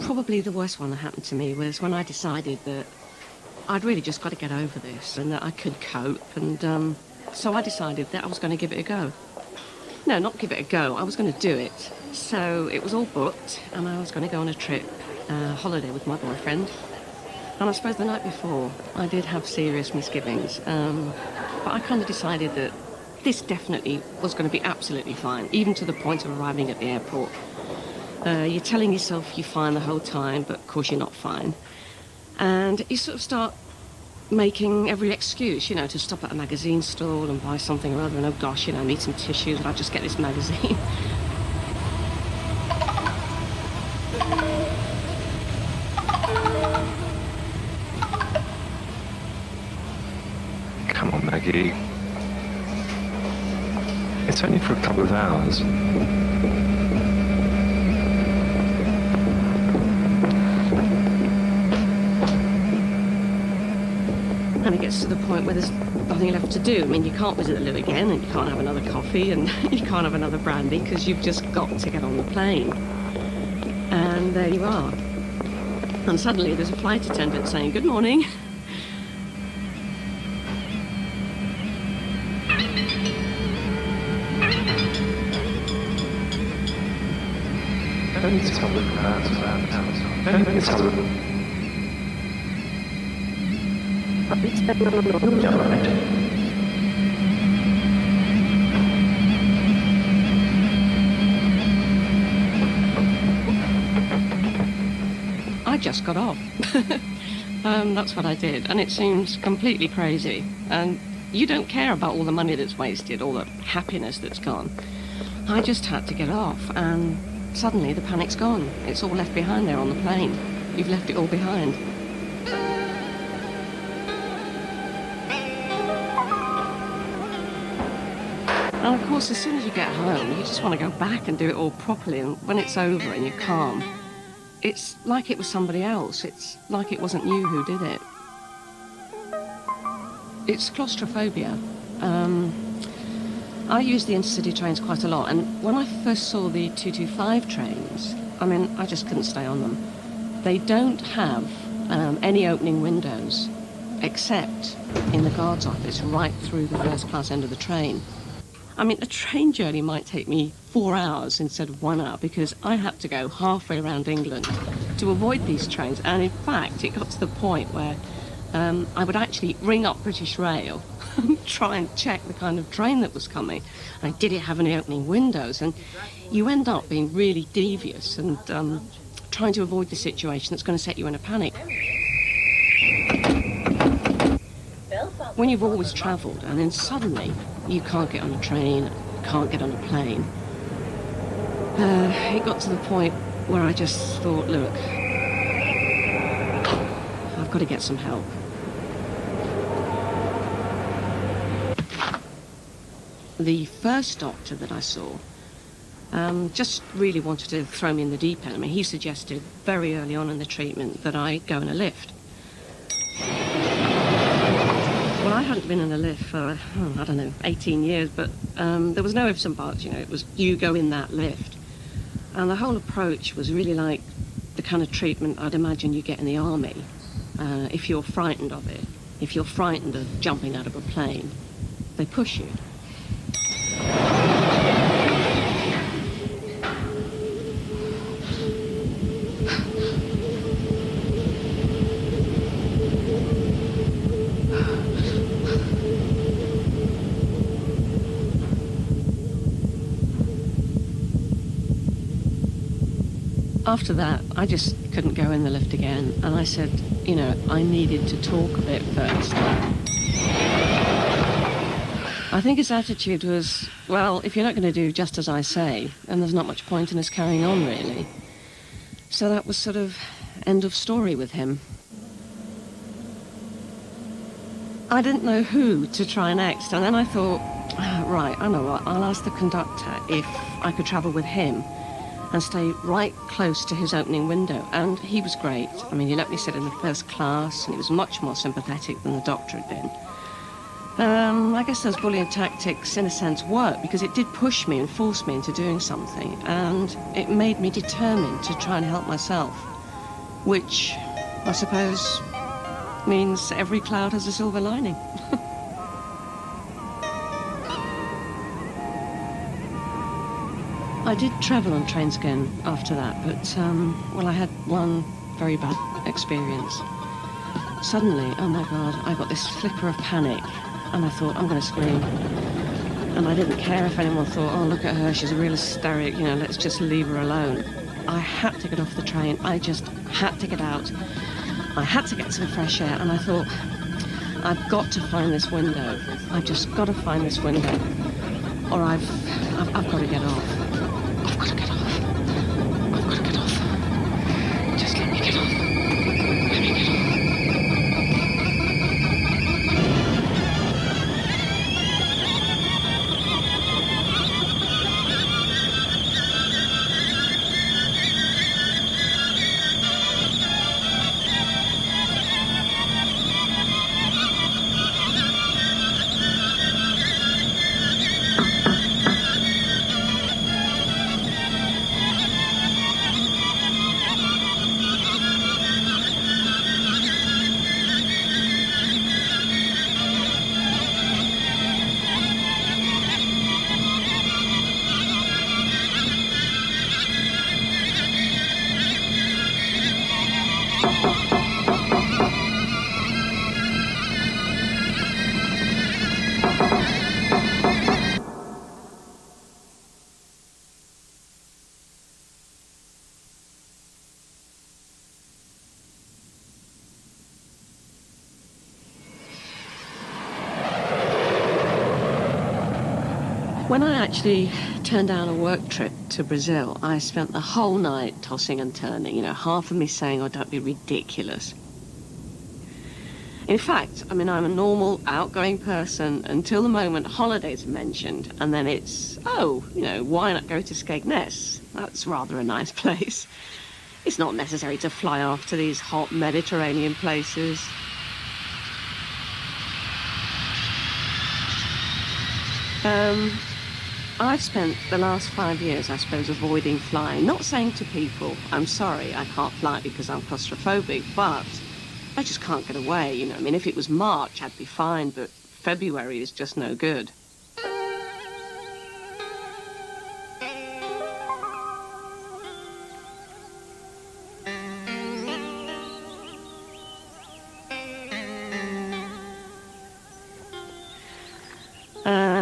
Probably the worst one that happened to me was when I decided that I'd really just got to get over this and that I could cope, and so I decided that I was going to give it a go. No, not give it a go, I was going to do it. So it was all booked, and I was going to go on a trip, holiday with my boyfriend. And I suppose the night before, I did have serious misgivings, but I kind of decided that this definitely was going to be absolutely fine, even to the point of arriving at the airport. You're telling yourself you're fine the whole time, but of course you're not fine. And you sort of start making every excuse, to stop at a magazine stall and buy something or other, and oh gosh, I need some tissues, and I'll just get this magazine. Come on, Maggie. It's only for a couple of hours. And it gets to the point where there's nothing left to do. I mean, you can't visit the loo again, and you can't have another coffee, and you can't have another brandy, because you've just got to get on the plane. And there you are. And suddenly there's a flight attendant saying, "Good morning." Don't tell them that. Don't tell them. You're right. I just got off. That's what I did, and it seems completely crazy. And you don't care about all the money that's wasted, all the happiness that's gone. I just had to get off, and suddenly the panic's gone. It's all left behind there on the plane. You've left it all behind. And of course, as soon as you get home, you just want to go back and do it all properly. And when it's over and you're calm, it's like it was somebody else. It's like it wasn't you who did it. It's claustrophobia. I use the intercity trains quite a lot, and when I first saw the 225 trains, I just couldn't stay on them. They don't have any opening windows, except in the guard's office, right through the first class end of the train. A train journey might take me 4 hours instead of 1 hour, because I had to go halfway around England to avoid these trains. And in fact, it got to the point where I would actually ring up British Rail and try and check the kind of train that was coming. And did it have any opening windows? And you end up being really devious and trying to avoid the situation that's going to set you in a panic. When you've always travelled and then suddenly you can't get on a train, can't get on a plane, it got to the point where I just thought, look, I've got to get some help. The first doctor that I saw just really wanted to throw me in the deep end. He suggested very early on in the treatment that I go in a lift. Well, I hadn't been in a lift for, 18 years, but there was no ifs and buts, it was you go in that lift. And the whole approach was really like the kind of treatment I'd imagine you get in the army. If you're frightened of it, if you're frightened of jumping out of a plane, they push you. After that, I just couldn't go in the lift again, and I said, I needed to talk a bit first. I think his attitude was, well, if you're not going to do just as I say, then there's not much point in us carrying on, really. So that was sort of end of story with him. I didn't know who to try next, and then I thought, right, I know what, I'll ask the conductor if I could travel with him and stay right close to his opening window. And he was great. He let me sit in the first class, and he was much more sympathetic than the doctor had been. I guess those bullying tactics, in a sense, worked because it did push me and force me into doing something, and it made me determined to try and help myself, which, I suppose, means every cloud has a silver lining. I did travel on trains again after that, but, well, I had one very bad experience. Suddenly, oh my God, I got this flicker of panic, and I thought, I'm going to scream. And I didn't care if anyone thought, oh, look at her, she's a real hysteric, you know, let's just leave her alone. I had to get off the train. I just had to get out. I had to get some fresh air, and I thought, I've got to find this window. I've just got to find this window, or I've got to get off. I've got to get off. I've got to get off. Just let me get off. Let me get off. When I actually turned down a work trip to Brazil, I spent the whole night tossing and turning, you know, half of me saying, oh, don't be ridiculous. In fact, I mean, I'm a normal, outgoing person until the moment holidays are mentioned, and then it's, oh, you know, why not go to Skegness? That's rather a nice place. It's not necessary to fly off to these hot Mediterranean places. I've spent the last 5 years, I suppose, avoiding flying. Not saying to people, I'm sorry, I can't fly because I'm claustrophobic, but I just can't get away, you know. I mean, if it was March, I'd be fine, but February is just no good.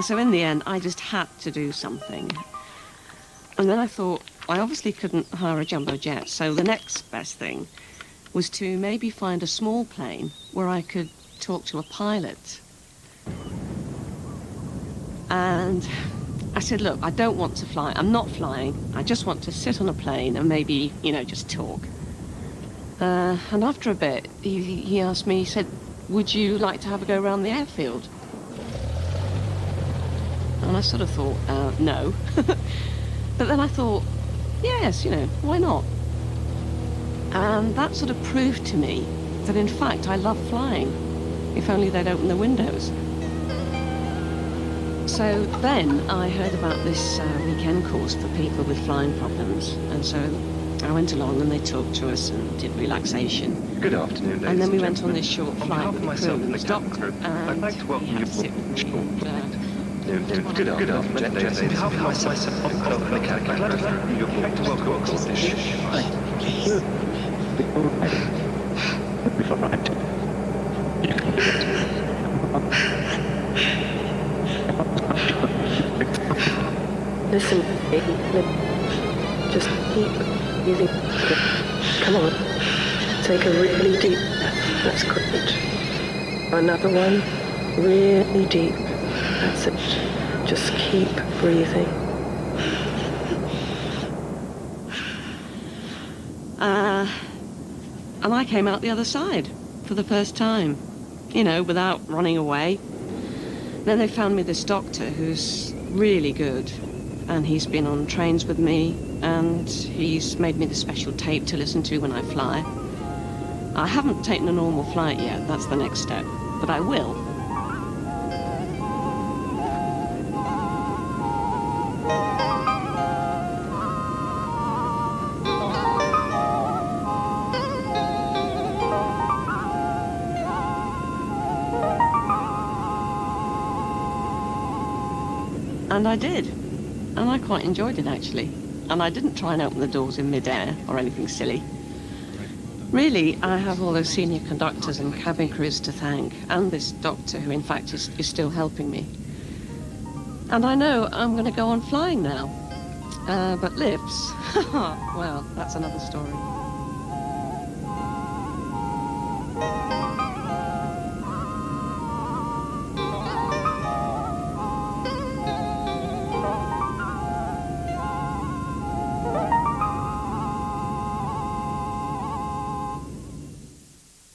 So in the end, I just had to do something. And then I thought, I obviously couldn't hire a jumbo jet, so the next best thing was to maybe find a small plane where I could talk to a pilot. And I said, look, I don't want to fly. I'm not flying. I just want to sit on a plane and maybe, you know, just talk. And after a bit, he asked me, he said, would you like to have a go around the airfield? And I sort of thought, no. But then I thought, yes, you know, why not? And that sort of proved to me that, in fact, I love flying, if only they'd open the windows. So then I heard about this weekend course for people with flying problems. And so I went along and they talked to us and did relaxation. Good afternoon, ladies and then we and went on gentlemen. this short On flight behalf with of the myself crew. and It the was cabin docked, crew, and I'd like to welcome we you had to sit aboard with the short the flight. Good afternoon, ladies and gentlemen. On behalf of myself and the cabin crew, I'd like to welcome you aboard the short flight. Listen, baby. Just keep breathing. Come on. Take a really deep breath. That's great. Another one. Really deep. That's it. Just keep breathing. And I came out the other side for the first time, you know, without running away. Then they found me this doctor who's really good, and he's been on trains with me, and he's made me the special tape to listen to when I fly. I haven't taken a normal flight yet, that's the next step, but I will. And I did. And I quite enjoyed it, actually. And I didn't try and open the doors in midair or anything silly. Really, I have all those senior conductors and cabin crews to thank, and this doctor who, in fact, is still helping me. And I know I'm going to go on flying now. But lifts, well, that's another story.